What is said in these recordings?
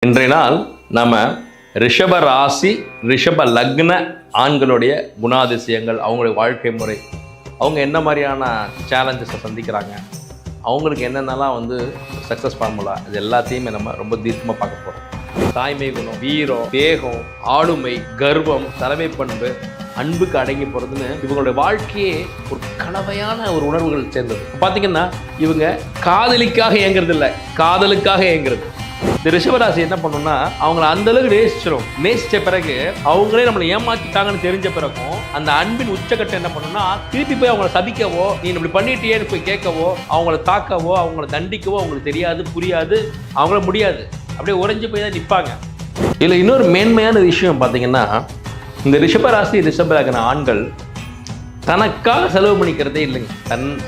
இன்றைய நாள் நம்ம ரிஷப ராசி ரிஷப லக்ன ஆண்களுடைய குணாதிசயங்கள், அவங்களுடைய வாழ்க்கை முறை, அவங்க என்ன மாதிரியான சேலஞ்சஸை சந்திக்கிறாங்க, அவங்களுக்கு என்னென்னலாம் சக்ஸஸ் ஃபார்முலா, இது எல்லாத்தையுமே நம்ம ரொம்ப தீர்க்கமாக பார்க்க போகிறோம். தாய்மை குணம், வீரம், வேகம், ஆளுமை, கர்வம், தலைமை பண்பு, அன்புக்கு அடங்கி போகிறதுன்னு இவங்களுடைய வாழ்க்கையே ஒரு கலவையான ஒரு உணர்வுகள் சேர்ந்தது. பார்த்தீங்கன்னா இவங்க காதலிக்காக இயங்குறது இல்லை, காதலுக்காக இயங்குறது. இந்த ரிஷபராசி என்ன பண்ணணும்னா அவங்கள அந்த அளவுக்கு நேசிச்ச பிறகு அவங்களே நம்மளை ஏமாத்திட்டாங்கன்னு தெரிஞ்ச பிறகும் அந்த அன்பின் உச்சக்கட்டம் என்ன பண்ணணும்னா திருப்பி போய் அவங்கள சபிக்கவோ, நீ இப்படி பண்ணிட்டேன்னு போய் கேட்கவோ, அவங்கள தாக்கவோ, அவங்கள தண்டிக்கவோ அவங்களுக்கு தெரியாது, புரியாது, அவங்கள முடியாது. அப்படியே உறைஞ்சு போய் தான் நிற்பாங்க. இதில் இன்னொரு மேன்மையான விஷயம் பார்த்தீங்கன்னா, இந்த ரிஷபராசி ரிஷபராகின ஆண்கள் தனக்காக செலவு பண்ணிக்கிறதே இல்லைங்க.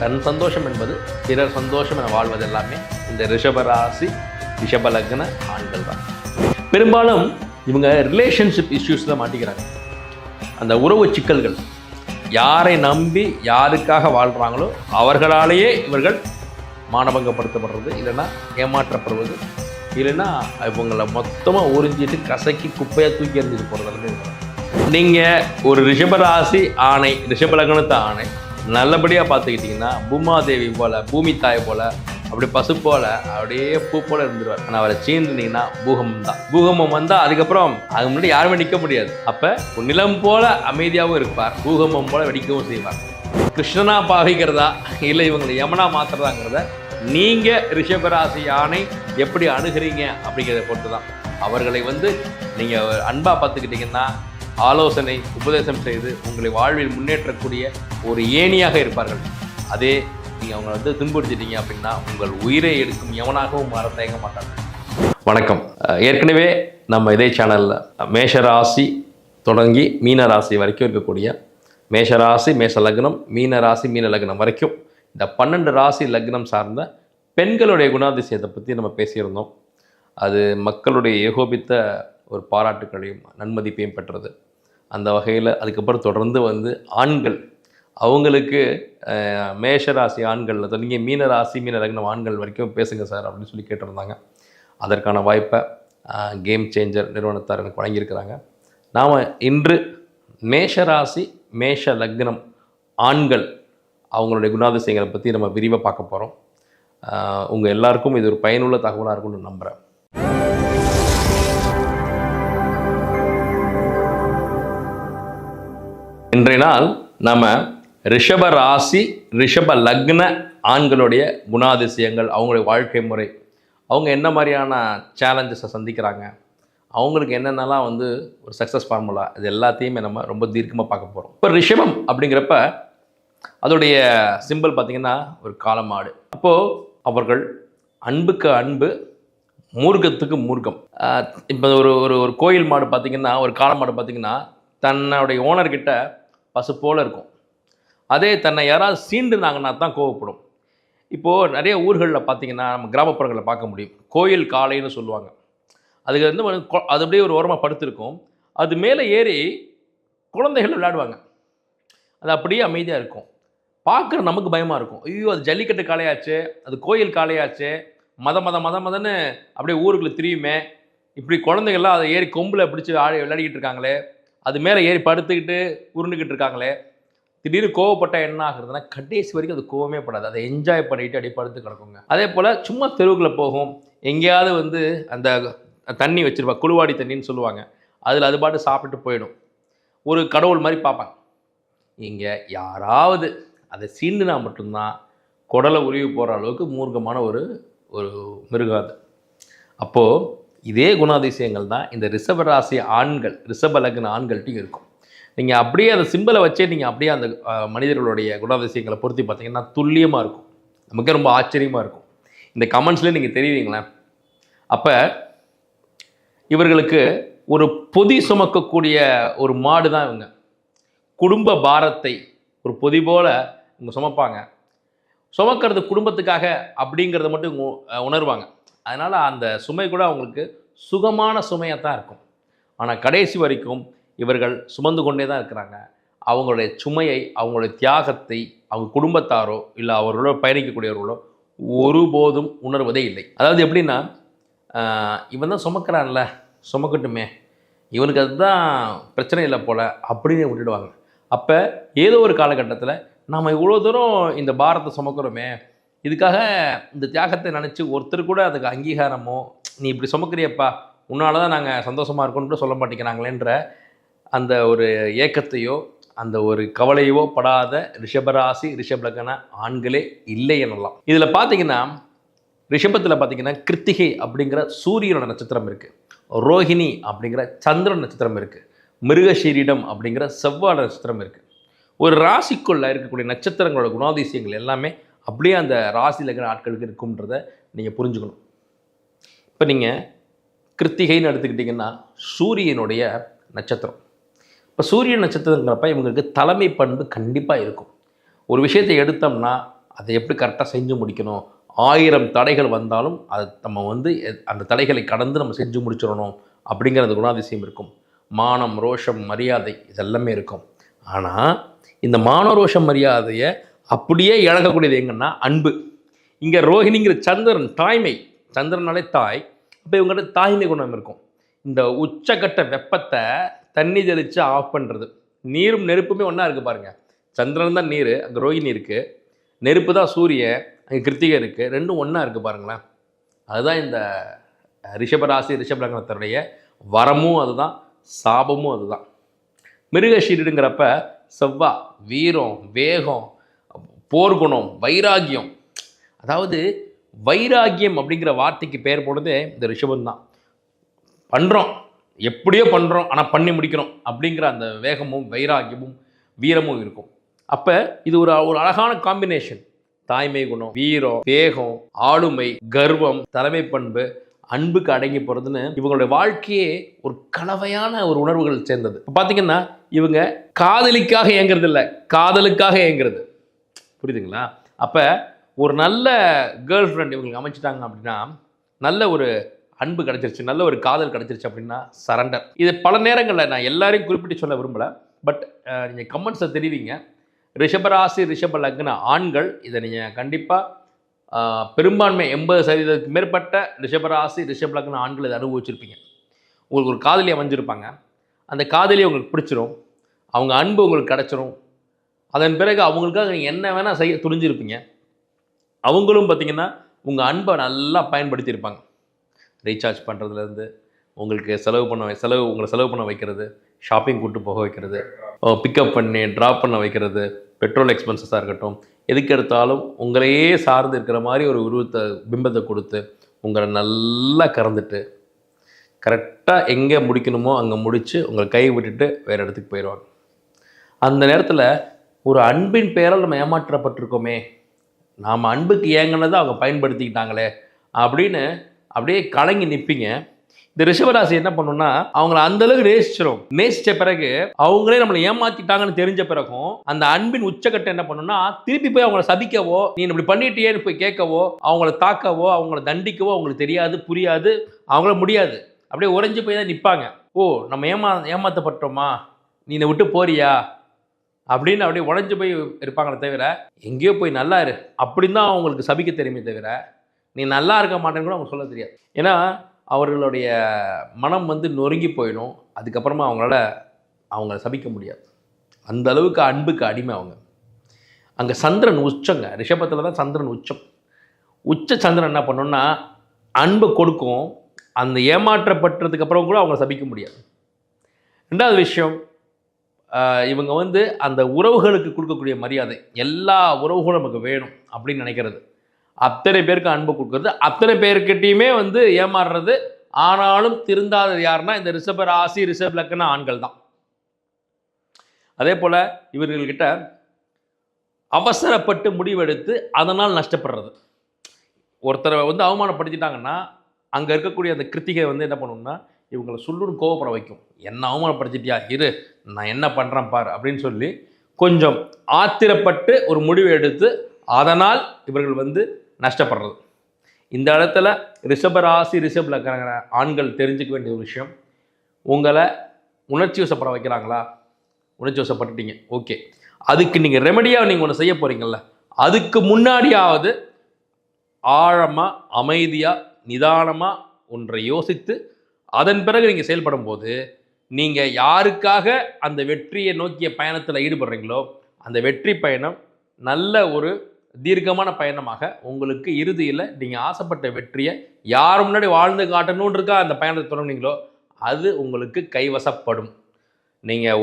தன் சந்தோஷம் என்பது பிறர் சந்தோஷம் என வாழ்வது எல்லாமே இந்த ரிஷபராசி ரிஷப லக்ன ஆண்கள் தான். பெரும்பாலும் இவங்க ரிலேஷன்ஷிப் இஷ்யூஸில் மாட்டிக்கிறாங்க. அந்த உறவு சிக்கல்கள், யாரை நம்பி யாருக்காக வாழ்கிறாங்களோ அவர்களாலேயே இவர்கள் மானபங்கப்படுத்தப்படுறது, இல்லைன்னா ஏமாற்றப்படுவது, இல்லைன்னா இவங்களை மொத்தமாக உறிஞ்சிட்டு கசக்கி குப்பையாக தூக்கி எறிஞ்சிட்டு போகிறதுல. நீங்கள் ஒரு ரிஷபராசி ஆணை, ரிஷப லக்னத்து ஆணை நல்லபடியாக பார்த்துக்கிட்டிங்கன்னா பூமாதேவி போல், பூமி தாய் போல், அப்படி பசு போல், அப்படியே பூ போல் இருந்துருவார். ஆனால் அவரை சீர்ந்தீங்கன்னா பூகம்பம் தான். பூகம்பம் வந்தால் அதுக்கப்புறம் அது முன்னாடி யாருமே நிற்க முடியாது. அப்போ நிலம் போல அமைதியாகவும் இருப்பார், பூகம்பம் போல வெடிக்கவும் செய்வார். கிருஷ்ணனா பாவிக்கிறதா இல்லை இவங்களை யமனா மாற்றுறதாங்கிறத நீங்கள் ரிஷபராசி யானை எப்படி அணுகிறீங்க அப்படிங்கிறத பொறுத்து தான். அவர்களை நீங்கள் அன்பாக பார்த்துக்கிட்டிங்கன்னா ஆலோசனை உபதேசம் செய்து உங்களை வாழ்வில் முன்னேற்றக்கூடிய ஒரு ஏணியாக இருப்பார்கள். அதே நீங்கள் அவங்களை துன்புறுத்திட்டீங்க அப்படின்னா உங்கள் உயிரை எடுக்கும் எவனாகவும் மாற தயங்க மாட்டாங்க. வணக்கம். ஏற்கனவே நம்ம இதே சேனலில் மேஷராசி தொடங்கி மீனராசி வரைக்கும் இருக்கக்கூடிய மேஷராசி மேஷ லக்னம், மீனராசி மீன லக்னம் வரைக்கும் இந்த 12 ராசி லக்னம் சார்ந்த பெண்களுடைய குணாதிசயத்தை பற்றி நம்ம பேசியிருந்தோம். அது மக்களுடைய ஏகோபித்த ஒரு பாராட்டுக்களையும் நன்மதிப்பையும் பெற்றது. அந்த வகையில் அதுக்கப்புறம் தொடர்ந்து ஆண்கள், அவங்களுக்கு மேஷராசி ஆண்களில் தொடங்கி மீனராசி மீன லக்னம் ஆண்கள் வரைக்கும் பேசுங்க சார் அப்படின்னு சொல்லி கேட்டிருந்தாங்க. அதற்கான வாய்ப்பை கேம் சேஞ்சர் நிறுவனத்தார் எனக்கு வழங்கியிருக்கிறாங்க. நாம் இன்று மேஷராசி மேஷ லக்னம் ஆண்கள் அவங்களுடைய குணாதிசயங்களை பற்றி நம்ம விரிவாக பார்க்க போகிறோம். உங்கள் எல்லாருக்கும் இது ஒரு பயனுள்ள தகவலாக இருக்கும்னு நம்புகிறேன். இன்றைய நாள் நம்ம ரிஷப ராசி ரிஷப லக்ன ஆண்களுடைய குணாதிசயங்கள், அவங்களுடைய வாழ்க்கை முறை, அவங்க என்ன மாதிரியான சேலஞ்சஸை சந்திக்கிறாங்க, அவங்களுக்கு என்னென்னலாம் ஒரு சக்ஸஸ் ஃபார்முலா, இது எல்லாத்தையுமே நம்ம ரொம்ப தீர்க்கமாக பார்க்க போகிறோம். இப்போ ரிஷபம் அப்படிங்கிறப்ப அதோடைய சிம்பிள் பார்த்திங்கன்னா ஒரு காளமாடு. அப்போது அவர்கள் அன்புக்கு அன்பு, மூர்க்கத்துக்கு மூர்க்கம். இப்போ ஒரு கோயில் மாடு பார்த்திங்கன்னா, ஒரு காளமாடு பார்த்திங்கன்னா தன்னுடைய ஓனர்கிட்ட பசு போல் இருக்கும். அதே தன்னை யாராவது சீண்டுனாங்கன்னா தான் கோவப்படும். இப்போது நிறைய ஊர்களில் பார்த்திங்கன்னா நம்ம கிராமப்புறங்களில் பார்க்க முடியும். கோயில் காளைன்னு சொல்லுவாங்க. அதுக்கு அது அப்படியே ஒரு ஓரமாக படுத்திருக்கும். அது மேலே ஏறி குழந்தைகள் விளையாடுவாங்க. அது அப்படியே அமைதியாக இருக்கும். பார்க்குற நமக்கு பயமாக இருக்கும். ஐயோ, அது ஜல்லிக்கட்டு காளையாச்சு, அது கோயில் காளையாச்சு, மதன்னு அப்படியே ஊருக்குள்ளே திரியுமே, இப்படி குழந்தைகள்லாம் அதை ஏறி கொம்பில் பிடிச்சி விளையாடிக்கிட்டு இருக்காங்களே, அது மேலே ஏறி படுத்துக்கிட்டு உருண்டுக்கிட்டு இருக்காங்களே, திடீர்னு கோவப்பட்டால் என்ன ஆகுறதுன்னா கடைசி வரைக்கும் அது கோவமே படாது. அதை என்ஜாய் பண்ணிட்டு அப்படியே படுத்து கிடக்குங்க. அதே போல் சும்மா தெருவுக்குள்ளே போகும், எங்கேயாவது அந்த தண்ணி வச்சுருப்பா, குழுவாடி தண்ணின்னு சொல்லுவாங்க, அதில் அது பாட்டு சாப்பிட்டு போயிடும். ஒரு கடவுள் மாதிரி பார்ப்பாங்க. இங்கே யாராவது அதை சீண்டுனா மட்டும்தான் குடலை உருவி போகிற அளவுக்கு மூர்க்கமான ஒரு மிருகம் அது. அப்போது இதே குணாதிசயங்கள் தான் இந்த ரிஷபராசி ஆண்கள், ரிஷப லக்ன ஆண்கள்ட்டையும் இருக்கும். நீங்கள் அப்படியே அந்த சிம்பிளை வச்சே நீங்கள் அப்படியே அந்த மனிதர்களுடைய குணாதிசயங்களை பொருத்தி பார்த்தீங்கன்னா துல்லியமாக இருக்கும். நமக்கு ரொம்ப ஆச்சரியமாக இருக்கும். இந்த கமெண்ட்ஸ்லேயே நீங்கள் தெரிவிங்களேன். அப்போ இவர்களுக்கு ஒரு பொதி சுமக்கக்கூடிய ஒரு மாடு தான் இவங்க. குடும்ப பாரத்தை ஒரு பொதி போல் இவங்க சுமப்பாங்க. சுமக்கிறது குடும்பத்துக்காக அப்படிங்கிறத மட்டும் உணர்வாங்க. அதனால் அந்த சுமை கூட அவங்களுக்கு சுகமான சுமையாக தான் இருக்கும். ஆனால் கடைசி வரைக்கும் இவர்கள் சுமந்து கொண்டே தான் இருக்கிறாங்க. அவங்களுடைய சுமையை, அவங்களுடைய தியாகத்தை அவங்க குடும்பத்தாரோ இல்லை அவர்களோ பயணிக்கக்கூடியவர்களோ ஒருபோதும் உணர்வதே இல்லை. அதாவது எப்படின்னா, இவன் தான் சுமக்கிறான்ல, சுமக்கட்டுமே, இவனுக்கு அதுதான் பிரச்சனை இல்லை போல் அப்படின்னு விட்டுடுவாங்க. அப்போ ஏதோ ஒரு காலகட்டத்தில் நாம் இவ்வளோ தூரம் இந்த பாரத்தை சுமக்கிறோமே, இதுக்காக இந்த தியாகத்தை நினச்சி ஒருத்தர் கூட அதுக்கு அங்கீகாரமோ, நீ இப்படி சுமக்கிறியப்பா உன்னால தான் நாங்கள் சந்தோஷமாக இருக்கோன்னு கூட சொல்ல மாட்டேங்கிறாங்களேன்ற அந்த ஒரு ஏக்கத்தையோ அந்த ஒரு கவலையோ படாத ரிஷபராசி ரிஷப லக்ன ஆண்களே இல்லை எனலாம். இதில் பார்த்தீங்கன்னா ரிஷபத்தில் பார்த்தீங்கன்னா கிருத்திகை அப்படிங்கிற சூரியனோட நட்சத்திரம் இருக்குது, ரோஹிணி அப்படிங்கிற சந்திரன் நட்சத்திரம் இருக்குது, மிருகஷீரிடம் அப்படிங்கிற செவ்வாய் நட்சத்திரம் இருக்குது. ஒரு ராசிக்குள்ளே இருக்கக்கூடிய நட்சத்திரங்களோட குணாதிசயங்கள் எல்லாமே அப்படியே அந்த ராசியில் இருக்கிற ஆட்களுக்கு இருக்கும்ன்றதை நீங்கள் புரிஞ்சுக்கணும். இப்போ நீங்கள் கிருத்திகைன்னு எடுத்துக்கிட்டிங்கன்னா சூரியனுடைய நட்சத்திரம். இப்போ சூரிய நட்சத்திரங்கிறப்ப இவங்களுக்கு தலைமை பண்பு கண்டிப்பாக இருக்கும். ஒரு விஷயத்தை எடுத்தோம்னா அதை எப்படி கரெக்டாக செஞ்சு முடிக்கணும், 1000 தடைகள் வந்தாலும் அதை நம்ம வந்து அந்த தடைகளை கடந்து நம்ம செஞ்சு முடிச்சிடணும் அப்படிங்கிற அந்த குணாதிசயம் இருக்கும். மானம், ரோஷம், மரியாதை இதெல்லாமே இருக்கும். ஆனால் இந்த மான, ரோஷம், மரியாதையை அப்படியே இழக்கக்கூடியது எங்கன்னா அன்பு. இங்கே ரோஹிணிங்கிற சந்திரன் தாய்மை, சந்திரனாலே தாய். அப்போ இவங்கள்ட்ட தாய்மை குணம் இருக்கும். இந்த உச்சக்கட்ட வெப்பத்தை தண்ணி தெளித்து ஆஃப் பண்ணுறது. நீரும் நெருப்புமே ஒன்றா இருக்குது பாருங்கள். சந்திரன் தான் நீர், அங்கே ரோஹிணி இருக்குது, நெருப்பு தான் சூரியன், அங்கே கிருத்திகை இருக்குது, ரெண்டும் ஒன்றா இருக்குது பாருங்களேன். அதுதான் இந்த ரிஷபராசி ரிஷப லக்னத்தினுடைய வரமும் அதுதான், சாபமும் அதுதான். மிருகஷீரிடுங்கிறப்ப செவ்வா, வீரம், வேகம், போர்க்குணம், வைராகியம். அதாவது வைராகியம் அப்படிங்கிற வார்த்தைக்கு பெயர் போனதே இந்த ரிஷபம் தான். பண்ணுறோம், எப்படியோ பண்ணுறோம், ஆனால் பண்ணி முடிக்கிறோம் அப்படிங்கிற அந்த வேகமும் வைராகியமும் வீரமும் இருக்கும். அப்போ இது ஒரு அழகான காம்பினேஷன். தாய்மை குணம், வீரம், வேகம், ஆளுமை, கர்வம், தலைமை பண்பு, அன்புக்கு அடங்கி போகிறதுன்னு இவங்களுடைய வாழ்க்கையே ஒரு கலவையான ஒரு உணர்வுகள் சேர்ந்தது. இப்போ பார்த்தீங்கன்னா இவங்க காதலிக்காக ஏங்குறது இல்லை, காதலுக்காக ஏங்குறது. புரியுதுங்களா? அப்போ ஒரு நல்ல கேர்ள் ஃப்ரெண்ட் இவங்களுக்கு அமைச்சிட்டாங்க அப்படின்னா, நல்ல ஒரு அன்பு கிடச்சிருச்சு, நல்ல ஒரு காதல் கிடச்சிருச்சு அப்படின்னா சரண்டர். இது பல நேரங்களில் நான் எல்லாரையும் குறிப்பிட்டு சொல்ல விரும்பலை, பட் நீங்கள் கமெண்ட்ஸில் தெரிவிங்க. ரிஷபராசி ரிஷப லக்ன ஆண்கள் இதை நீங்கள் கண்டிப்பாக பெரும்பான்மை 80% மேற்பட்ட ரிஷபராசி ரிஷப லக்ன ஆண்கள் இதை அனுபவிச்சிருப்பீங்க. உங்களுக்கு ஒரு காதலி அமைஞ்சிருப்பாங்க, அந்த காதலியை உங்களுக்கு பிடிச்சிரும், அவங்க அன்பு உங்களுக்கு கிடச்சிரும். அதன் பிறகு அவங்களுக்காக நீங்கள் என்ன வேணால் செய்ய துணிஞ்சிருப்பீங்க. அவங்களும் பார்த்திங்கன்னா உங்கள் அன்பை நல்லா பயன்படுத்தியிருப்பாங்க. ரீசார்ஜ் பண்ணுறதுலேருந்து உங்களுக்கு உங்களை செலவு பண்ண வைக்கிறது, ஷாப்பிங் கூப்பிட்டு போக வைக்கிறது, பிக்கப் பண்ணி ட்ராப் பண்ண வைக்கிறது, பெட்ரோல் எக்ஸ்பென்சஸாக இருக்கட்டும், எதுக்கு எடுத்தாலும் உங்களையே சார்ந்து இருக்கிற மாதிரி ஒரு பிம்பத்தை கொடுத்து உங்களை நல்லா கறந்துட்டு கரெக்டாக எங்கே முடிக்கணுமோ அங்கே முடித்து உங்களை கை விட்டுட்டு வேறு இடத்துக்கு போயிடுவாங்க. அந்த நேரத்தில் ஒரு அன்பின் பெயரால் நம்ம ஏமாற்றப்பட்டிருக்கோமே, நாம் அன்புக்கு ஏங்கினதை அவங்க பயன்படுத்திக்கிட்டாங்களே அப்படின்னு அப்படியே கலங்கி நிற்பீங்க. இந்த ரிஷபராசி என்ன பண்ணுன்னா அவங்கள அந்தளவுக்கு நேசித்த பிறகு அவங்களே நம்மளை ஏமாத்திட்டாங்கன்னு தெரிஞ்ச பிறகும் அந்த அன்பின் உச்சக்கட்டம் என்ன பண்ணுன்னா திருப்பி போய் அவங்கள சபிக்கவோ, நீ இப்படி பண்ணிட்டியேன்னு போய் கேட்கவோ, அவங்கள தாக்கவோ, அவங்கள தண்டிக்கவோ அவங்களுக்கு தெரியாது, புரியாது, அவங்கள முடியாது. அப்படியே உறைஞ்சி போய் தான் நிற்பாங்க. ஓ, நம்ம ஏமாற்றப்பட்டோமா, நீ என்னை விட்டு போறியா அப்படின்னு அப்படியே உடஞ்சி போய் இருப்பாங்களே தவிர, எங்கேயோ போய் நல்லா இரு அப்படின்னு தான் அவங்களுக்கு சபிக்க தெரியுமே தவிர, நீ நல்லா இருக்க மாட்டேன்னு கூட அவங்க சொல்ல தெரியாது. ஏன்னா அவர்களுடைய மனம் வந்து நொறுங்கி போயிடும். அதுக்கப்புறமா அவங்கள சபிக்க முடியாது. அந்த அளவுக்கு அன்புக்கு அடிமை அவங்க. அங்கே சந்திரன் உச்சங்க, ரிஷபத்தில் தான் சந்திரன் உச்சம். உச்ச சந்திரன் என்ன பண்ணோன்னா அன்பை கொடுக்கும், அந்த ஏமாற்றப்பட்டதுக்கு அப்புறம் கூட அவங்கள சபிக்க முடியாது. ரெண்டாவது விஷயம், இவங்க வந்து அந்த உறவுகளுக்கு கொடுக்கக்கூடிய மரியாதை, எல்லா உறவுகளும் நமக்கு வேணும் அப்படின்னு நினைக்கிறது, அத்தனை பேருக்கு அன்பு கொடுக்குறது, அத்தனை பேருக்கிட்டையுமே வந்து ஏமாறுறது. ஆனாலும் திருந்தாதது யாருன்னா இந்த ரிஷப ராசி ரிஷப லக்ன ஆண்கள் தான். அதே போல் இவர்கள்கிட்ட அவசரப்பட்டு முடிவெடுத்து அதனால் நஷ்டப்படுறது. ஒருத்தரை வந்து அவமானப்படுத்திட்டாங்கன்னா அங்கே இருக்கக்கூடிய அந்த கிருத்திகை வந்து என்ன பண்ணணும்னா இவங்களை சொல்லுன்னு கோவப்பட வைக்கும். என்ன அவமானப்படுத்திட்டியா, இரு நான் என்ன பண்ணுறேன் பார் அப்படின்னு சொல்லி கொஞ்சம் ஆத்திரப்பட்டு ஒரு முடிவு எடுத்து அதனால் இவர்கள் வந்து நஷ்டப்படுறது. இந்த இடத்துல ரிஷபராசி ரிஷப லக்ன ஆண்கள் தெரிஞ்சுக்க வேண்டிய ஒரு விஷயம், உங்களை உணர்ச்சி வசப்பட வைக்கிறாங்களா, உணர்ச்சி வசப்பட்டுட்டீங்க, ஓகே, அதுக்கு நீங்கள் ரெமடியாக நீங்கள் ஒன்று செய்ய போகிறீங்கள்ல, அதுக்கு முன்னாடியாவது ஆழமாக அமைதியாக நிதானமாக ஒன்றை யோசித்து அதன் பிறகு நீங்கள் செயல்படும் போது நீங்கள் யாருக்காக அந்த வெற்றியை நோக்கிய பயணத்தில் ஈடுபடுறீங்களோ அந்த வெற்றி பயணம் நல்ல ஒரு தீர்க்கமான பயணமாக உங்களுக்கு இறுதியில் நீங்கள் ஆசைப்பட்ட வெற்றியை யார் முன்னாடி வாழ்ந்து காட்டணுன்றக்கா அந்த பயணத்தை தொடங்குனீங்களோ அது உங்களுக்கு கைவசப்படும். நீங்கள்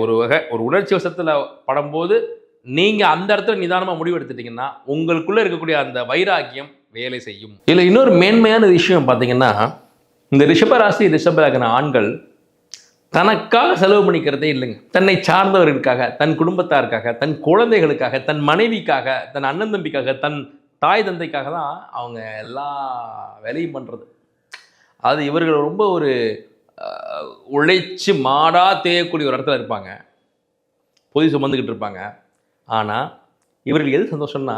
ஒரு உணர்ச்சி வசத்தில் படும்போது நீங்கள் அந்த இடத்துல நிதானமாக முடிவு எடுத்துட்டீங்கன்னா உங்களுக்குள்ளே இருக்கக்கூடிய அந்த வைராக்கியம் வேலை செய்யும். இதில் இன்னொரு மேன்மையான விஷயம் பார்த்தீங்கன்னா, இந்த ரிஷபராசி ரிஷபலக்ன ஆண்கள் தனக்காக செலவு பண்ணிக்கிறதே இல்லைங்க. தன்னை சார்ந்தவர்களுக்காக, தன் குடும்பத்தாருக்காக, தன் குழந்தைகளுக்காக, தன் மனைவிக்காக, தன் அண்ணன் தம்பிக்காக, தன் தாய் தந்தைக்காக தான் அவங்க எல்லா வேலையும் பண்ணுறது. அது இவர்கள் ரொம்ப ஒரு உழைச்சி மாடாக தேயக்கூடிய ஒரு இடத்துல இருப்பாங்க, பொதி சுமந்துக்கிட்டு இருப்பாங்க. ஆனால் இவர்கள் எது சந்தோஷம்னா,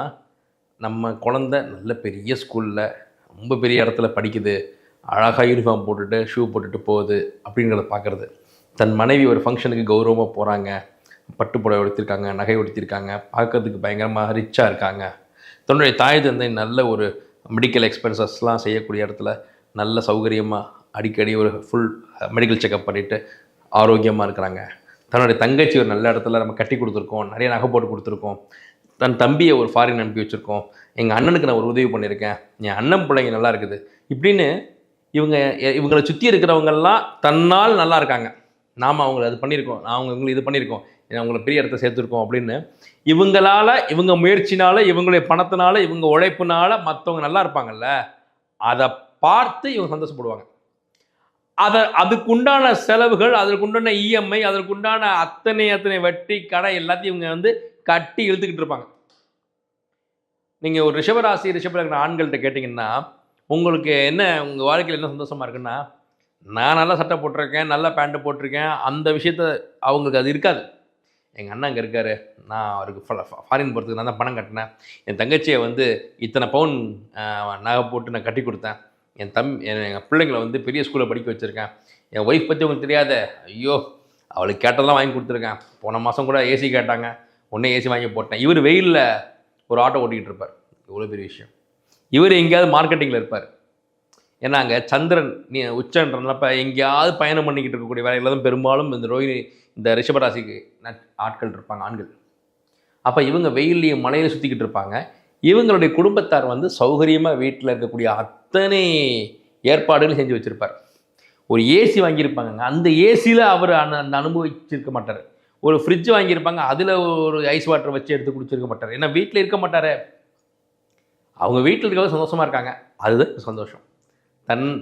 நம்ம குழந்தை நல்ல பெரிய ஸ்கூலில் ரொம்ப பெரிய இடத்துல படிக்குது, அழகாக யூனிஃபார்ம் போட்டுட்டு ஷூ போட்டுட்டு போகுது அப்படிங்கிறத பார்க்குறது. தன் மனைவி ஒரு ஃபங்க்ஷனுக்கு கௌரவமாக போகிறாங்க, பட்டு புடவை உடுத்திருக்காங்க, நகை உடுத்திருக்காங்க, பார்க்கறதுக்கு பயங்கரமாக ரிச்சாக இருக்காங்க. தன்னுடைய தாய் தந்தை நல்ல ஒரு மெடிக்கல் எக்ஸ்பென்சஸ்லாம் செய்யக்கூடிய இடத்துல நல்ல சௌகரியமாக அடிக்கடி ஒரு ஃபுல் மெடிக்கல் செக்கப் பண்ணிவிட்டு ஆரோக்கியமாக இருக்கிறாங்க. தன்னுடைய தங்கச்சி ஒரு நல்ல இடத்துல நம்ம கட்டி கொடுத்துருக்கோம், நிறைய நகை போட்டு கொடுத்துருக்கோம். தன் தம்பியை ஒரு ஃபாரின் அனுப்பி வச்சுருக்கோம், எங்கள் அண்ணனுக்கு நான் ஒரு உதவி பண்ணியிருக்கேன், என் அண்ணன் பிள்ளைங்க நல்லா இருக்குது இப்படின்னு இவங்களை சுற்றி இருக்கிறவங்கெல்லாம் தன்னால் நல்லா இருக்காங்க. நாம் அவங்களை அது பண்ணியிருக்கோம், இவங்களுக்கு இது பண்ணியிருக்கோம், அவங்கள பெரிய இடத்த சேர்த்துருக்கோம் அப்படின்னு இவங்களால், இவங்க முயற்சினால், இவங்களுடைய பணத்தினால, இவங்க உழைப்புனால மற்றவங்க நல்லா இருப்பாங்கல்ல, அதை பார்த்து இவங்க சந்தோஷப்படுவாங்க. அதுக்குண்டான செலவுகள், அதற்குண்டான இஎம்ஐ, அதற்குண்டான அத்தனை வட்டி கடை எல்லாத்தையும் இவங்க கட்டி இழுத்துக்கிட்டு இருப்பாங்க. நீங்கள் ஒரு ரிஷபராசி ரிஷபலக்ன ஆண்கள்கிட்ட கேட்டிங்கன்னா, உங்களுக்கு என்ன, உங்கள் வாழ்க்கையில் என்ன சந்தோஷமாக இருக்குன்னா, நான் நல்லா சட்டை போட்டிருக்கேன், நல்லா பேண்ட்டு போட்டிருக்கேன், அந்த விஷயத்த அவங்களுக்கு அது இருக்காது. எங்கள் அண்ணன் அங்கே இருக்கார், நான் அவருக்கு ஃபாரின் போகிறதுக்கு நான் தான் பணம் கட்டினேன், என் தங்கச்சியை இத்தனை பவுன் நகை போட்டு நான் கட்டி கொடுத்தேன், எங்கள் பிள்ளைங்களை பெரிய ஸ்கூலில் படிக்க வச்சுருக்கேன், என் ஒய்ஃப் பற்றி உங்களுக்கு தெரியாத, ஐயோ அவளுக்கு கேட்டதெல்லாம் வாங்கி கொடுத்துருக்கேன், போன மாதம் கூட ஏசி கேட்டாங்க, ஒன்றே ஏசி வாங்கி போட்டேன். இவர் வெயிலில் ஒரு ஆட்டோ ஓட்டிகிட்டு இருப்பார், இவ்வளோ பெரிய விஷயம். இவர் எங்கேயாவது மார்க்கெட்டிங்கில் இருப்பார், ஏன்னா அங்கே சந்திரன் உச்சன்றப்ப எங்கேயாவது பயணம் பண்ணிக்கிட்டு இருக்கக்கூடிய வேலைகளில் தான் பெரும்பாலும் இந்த ரிஷபராசிக்கு ஆட்கள் இருப்பாங்க, ஆண்கள். அப்போ இவங்க வெயிலையும் மழையில சுற்றிக்கிட்டு இருப்பாங்க. இவங்களுடைய குடும்பத்தார் சௌகரியமாக வீட்டில் இருக்கக்கூடிய அத்தனை ஏற்பாடுகளும் செஞ்சு வச்சுருப்பார். ஒரு ஏசி வாங்கியிருப்பாங்க, அந்த ஏசியில் அவர் அந்த அனுபவிச்சிருக்க மாட்டார். ஒரு ஃப்ரிட்ஜ் வாங்கியிருப்பாங்க, அதில் ஒரு ஐஸ் வாட்டர் வச்சு எடுத்து குடிச்சிருக்க மாட்டார். ஏன்னா வீட்டில் இருக்க மாட்டார், அவங்க வீட்டில் இருக்கிறது சந்தோஷமாக இருக்காங்க, அதுதான் சந்தோஷம்.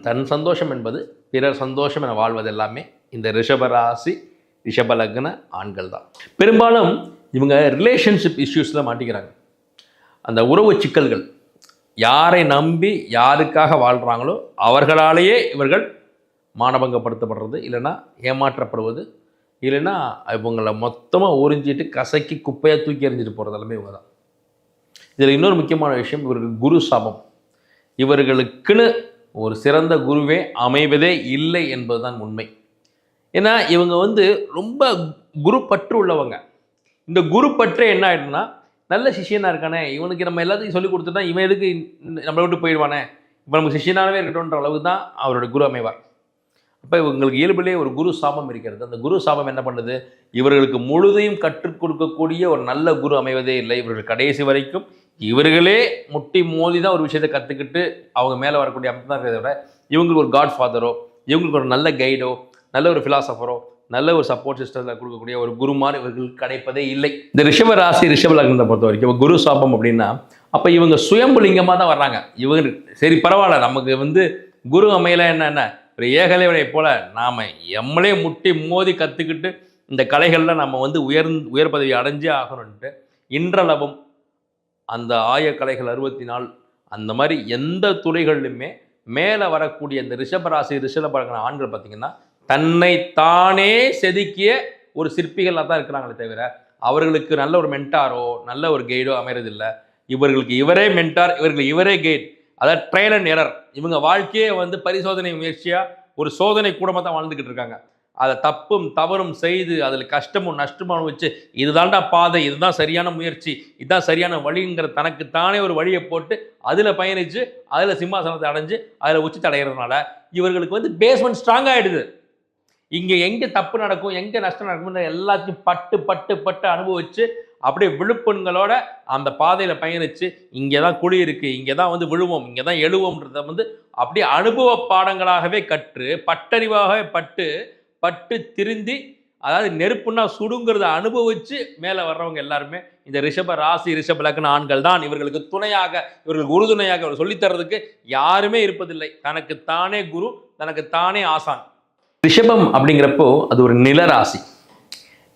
தன் சந்தோஷம் என்பது பிறர் சந்தோஷம் என வாழ்வது எல்லாமே இந்த ரிஷபராசி ரிஷபலக்ன ஆண்கள் தான். பெரும்பாலும் இவங்க ரிலேஷன்ஷிப் இஷ்யூஸில் மாட்டிக்கிறாங்க. அந்த உறவு சிக்கல்கள், யாரை நம்பி யாருக்காக வாழ்கிறாங்களோ அவர்களாலேயே இவர்கள் மானபங்கப்படுத்தப்படுறது, இல்லைன்னா ஏமாற்றப்படுவது, இல்லைன்னா இவங்களை மொத்தமாக உறிஞ்சிட்டு கசக்கி குப்பையாக தூக்கி எறிஞ்சிட்டு போகிறது எல்லாமே இவங்க தான். இதில் இன்னொரு முக்கியமான விஷயம், இவர்களுக்கு குரு சாபம். இவர்களுக்குன்னு ஒரு சிறந்த குருவே அமைவதே இல்லை என்பதுதான் உண்மை. ஏன்னா இவங்க ரொம்ப குரு பற்று உள்ளவங்க. இந்த குரு பற்றே என்ன ஆகிடும்னா, நல்ல சிஷியனாக இருக்கானே, இவனுக்கு நம்ம எல்லாத்தையும் சொல்லிக் கொடுத்துட்டா இவன் எதுக்கு நம்மளை விட்டு போயிடுவானே, இப்போ நமக்கு சிஷியனாகவே இருக்கட்டும்ன்ற அளவு தான் அவரோட குரு அமைவார். அப்போ இவங்களுக்கு இயல்பிலே ஒரு குரு சாபம் இருக்கிறது. அந்த குரு சாபம் என்ன பண்ணுது, இவர்களுக்கு முழுதையும் கற்றுக் கொடுக்கக்கூடிய ஒரு நல்ல குரு அமைவதே இல்லை. இவர்கள் கடைசி வரைக்கும் இவர்களே முட்டி மோதி தான் ஒரு விஷயத்தை கற்றுக்கிட்டு அவங்க மேலே வரக்கூடிய அமைப்பு தான் இருக்கிறத விட, இவங்களுக்கு ஒரு காட் ஃபாதரோ, இவங்களுக்கு ஒரு நல்ல கைடோ, நல்ல ஒரு ஃபிலாசபரோ, நல்ல ஒரு சப்போர்ட் சிஸ்டத்தில் கொடுக்கக்கூடிய ஒரு குருமார் இவர்களுக்கு கிடைப்பதே இல்லை. இந்த ரிஷபராசி ரிஷபலக்னத்தை பொறுத்த வரைக்கும் குரு சாபம் அப்படின்னா, அப்போ இவங்க சுயம்புலிங்கமாக தான் வர்றாங்க. இவங்க சரி பரவாயில்ல, நமக்கு குரு அமையலை என்ன ஒரு ஏகலைவனை போல் நாம் எம்மளே முட்டி மோதி கற்றுக்கிட்டு இந்த கலைகளில் நம்ம உயர் பதவி அடைஞ்சே ஆகணுன்ட்டு இன்றளவும் அந்த ஆயக்கலைகள் 64 அந்த மாதிரி எந்த துறைகளிலுமே மேலே வரக்கூடிய இந்த ரிஷபராசி ரிஷபலக்ன ஆண்கள் பார்த்திங்கன்னா தன்னை தானே செதுக்கிய ஒரு சிற்பிகளாக தான் இருக்கிறாங்களே தவிர அவர்களுக்கு நல்ல ஒரு மென்டாரோ நல்ல ஒரு கைடோ அமைறதில்லை. இவர்களுக்கு இவரே மென்டார், இவர்களுக்கு இவரே கைட், அதாவது ட்ரையல் அண்ட் எரர். இவங்க வாழ்க்கையே பரிசோதனை முயற்சியாக ஒரு சோதனை கூடமாக தான் வாழ்ந்துக்கிட்டு இருக்காங்க. அதை தப்பும் தவறும் செய்து அதில் கஷ்டமும் நஷ்டமும் வச்சு இதுதான்டா பாதை, இதுதான் சரியான முயற்சி, இதுதான் சரியான வழிங்கிற தனக்குத்தானே ஒரு வழியை போட்டு அதில் பயணித்து அதில் சிம்மாசனத்தை அடைஞ்சு அதில் உச்சத்தை அடைகிறதுனால இவர்களுக்கு வந்து பேஸ்மெண்ட் ஸ்ட்ராங் ஆகிடுது. இங்கே எங்கே தப்பு நடக்கும், எங்கே நஷ்டம் நடக்கும்னு எல்லாத்தையும் பட்டு பட்டு பட்டு அனுபவிச்சு அப்படியே விழுப்புண்களோட அந்த பாதையில் பயணித்து இங்கே தான் குழி இருக்குது, இங்கே தான் வந்து விழுவோம், இங்கே தான் எழுவோம்ன்றத வந்து அப்படியே அனுபவ பாடங்களாகவே கற்று பட்டறிவாகவே பட்டு திருந்தி, அதாவது நெருப்புன்னா சுடுங்கிறத அனுபவித்து மேலே வர்றவங்க எல்லாருமே இந்த ரிஷப ராசி ரிஷப லக்ன ஆண்கள் தான். இவர்களுக்கு துணையாக, இவர்களுக்கு உறுதுணையாக இவர் சொல்லித்தரதுக்கு யாருமே இருப்பதில்லை. தனக்குத்தானே குரு, தனக்குத்தானே ஆசான். ரிஷபம் அப்படிங்கிறப்போ அது ஒரு நிலராசி.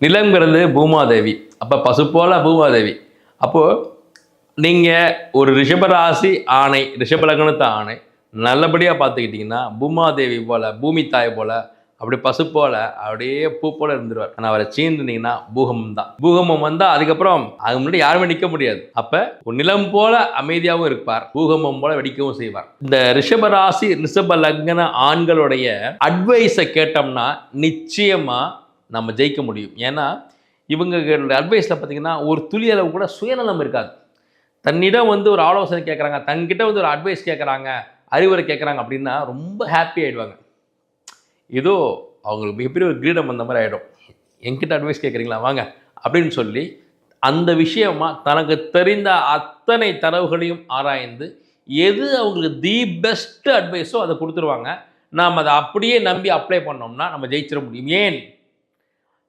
நிலங்கிறது பூமாதேவி, அப்போ பசு போல பூமாதேவி. அப்போது நீங்கள் ஒரு ரிஷபராசி ஆணை, ரிஷப லக்னத்து ஆணை நல்லபடியாக பார்த்துக்கிட்டிங்கன்னா பூமாதேவி போல், பூமி தாய் போல், அப்படி பசு போல் அப்படியே பூ போல் இருந்துருவார். ஆனால் அவரை சீண்டுனீங்கன்னா பூகம்பம் தான். பூகம்பம் வந்தால் அதுக்கப்புறம் அது முன்னாடி யாருமே நிற்க முடியாது. அப்போ ஒரு நிலம் போல அமைதியாகவும் இருப்பார், பூகம்பம் போல வெடிக்கவும் செய்வார். இந்த ரிஷபராசி ரிஷப லக்ன ஆண்களுடைய அட்வைஸை கேட்டோம்னா நிச்சயமாக நம்ம ஜெயிக்க முடியும். ஏன்னா இவங்களுடைய அட்வைஸில் பார்த்தீங்கன்னா ஒரு துளி அளவு கூட சுயநலம் இருக்காது. தன்னிடம் வந்து ஒரு ஆலோசனை கேட்குறாங்க, தன்கிட்ட வந்து ஒரு அட்வைஸ் கேட்குறாங்க, அறிவுரை கேட்குறாங்க அப்படின்னா ரொம்ப ஹாப்பி ஆகிடுவாங்க. ஏதோ அவங்களுக்கு மிகப்பெரிய ஒரு கிரீடம் வந்த மாதிரி ஆகிடும். என்கிட்ட அட்வைஸ் கேட்குறீங்களா வாங்க அப்படின்னு சொல்லி அந்த விஷயமா தனக்கு தெரிந்த அத்தனை தரவுகளையும் ஆராய்ந்து எது அவங்களுக்கு தி பெஸ்ட் அட்வைஸோ அதை கொடுத்துருவாங்க. நாம் அதை அப்படியே நம்பி அப்ளை பண்ணோம்னா நம்ம ஜெயிச்சிட முடியும். ஏன்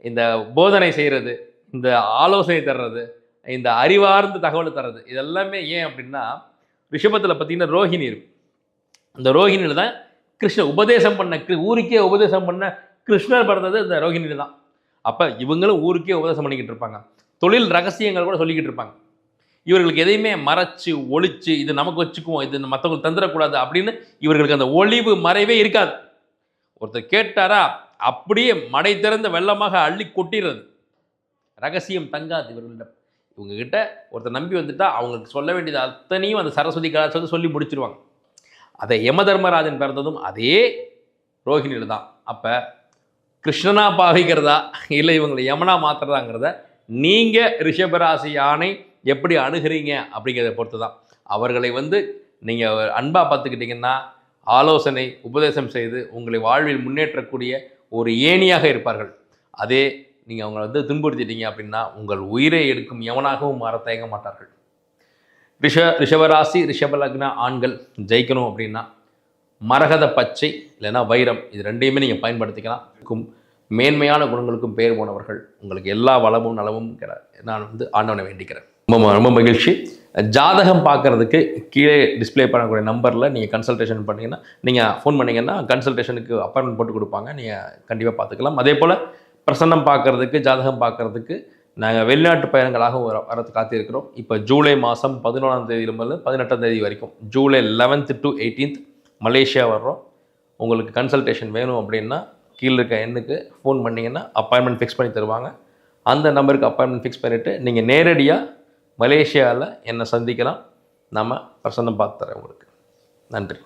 இந்த போதனை செய்கிறது, இந்த ஆலோசனை தர்றது, இந்த அறிவார்ந்த தகவல் தர்றது, இதெல்லாமே ஏன் அப்படின்னா ரிஷபத்தில் பார்த்தீங்கன்னா ரோஹிணி இருக்கும். இந்த ரோஹிணியில் தான் கிருஷ்ணர் உபதேசம் பண்ண, ஊருக்கே உபதேசம் பண்ண கிருஷ்ணர் பிறந்தது இந்த ரோஹிணியில் தான். அப்போ இவங்களும் ஊருக்கே உபதேசம் பண்ணிக்கிட்டு இருப்பாங்க, தொழில் ரகசியங்கள் கூட சொல்லிக்கிட்டு இருப்பாங்க. இவர்களுக்கு எதையுமே மறைச்சு ஒழிச்சு இது நமக்கு வச்சுக்குவோம், இது மற்றவங்களுக்கு தந்துடக்கூடாது அப்படின்னு இவர்களுக்கு அந்த ஒளிவு மறைவே இருக்காது. ஒருத்தர் கேட்டாரா அப்படியே மடை திறந்த வெள்ளமாக அள்ளி கொட்டிடுறது. ரகசியம் தங்காது இவர்களிடம். இவங்ககிட்ட ஒருத்தர் நம்பி வந்துட்டா அவங்களுக்கு சொல்ல வேண்டியது அத்தனையும் அந்த சரஸ்வதி கலாச்சாரத்தை சொல்லி முடிச்சிருவாங்க. அதை யம தர்மராஜன் பிறந்ததும் அதே ரோஹிணியில் தான். அப்போ கிருஷ்ணனா பாவிக்கிறதா இல்லை இவங்களை யமனா மாற்றுறதாங்கிறத நீங்கள் ரிஷபராசி யானை எப்படி அணுகிறீங்க அப்படிங்கிறத பொறுத்து தான். அவர்களை வந்து நீங்கள் அன்பாக பார்த்துக்கிட்டிங்கன்னா ஆலோசனை உபதேசம் செய்து உங்களை வாழ்வில் முன்னேற்றக்கூடிய ஒரு ஏணியாக இருப்பார்கள். அதே நீங்கள் அவங்களை வந்து துன்புறுத்திட்டீங்க அப்படின்னா உங்கள் உயிரை எடுக்கும் யமனாகவும் மாற தயங்க மாட்டார்கள். ரிஷபராசி ரிஷப லக்ன ஆண்கள் ஜெயிக்கணும் அப்படின்னா மரகத பச்சை இல்லைன்னா வைரம், இது ரெண்டையுமே நீங்கள் பயன்படுத்திக்கலாம். மேன்மையான குணங்களுக்கும் பெயர் போனவர்கள். உங்களுக்கு எல்லா வளமும் நலமும் நான் வந்து ஆண்டவனை வேண்டிக்கிறேன். ரொம்ப மகிழ்ச்சி. ஜாதகம் பார்க்குறதுக்கு கீழே டிஸ்பிளே பண்ணக்கூடிய நம்பரில் நீங்கள் கன்சல்டேஷன் பண்ணிங்கன்னா, நீங்கள் ஃபோன் பண்ணிங்கன்னா கன்சல்டேஷனுக்கு அப்பாயின்மெண்ட் போட்டு கொடுப்பாங்க, நீங்கள் கண்டிப்பாக பார்த்துக்கலாம். அதே போல் பிரசன்னம் பார்க்குறதுக்கு, ஜாதகம் பார்க்குறதுக்கு நாங்கள் வெளிநாட்டு பயணங்களாக வரது காத்திருக்கிறோம். இப்போ ஜூலை மாதம் 11ஆம் தேதியிலிருந்து 18ஆம் தேதி வரைக்கும், July 11th to 18th Malaysia வர்றோம். உங்களுக்கு கன்சல்டேஷன் வேணும் அப்படின்னா கீழே இருக்க எண்ணுக்கு ஃபோன் பண்ணிங்கன்னா அப்பாயின்மெண்ட் ஃபிக்ஸ் பண்ணி தருவாங்க. அந்த நம்பருக்கு அப்பாயின்மெண்ட் ஃபிக்ஸ் பண்ணிவிட்டு நீங்கள் நேரடியாக மலேசியாவில் என்னை சந்திக்கலாம். நம்ம பிரசன்னம் பார்த்து தரேன் உங்களுக்கு. நன்றி.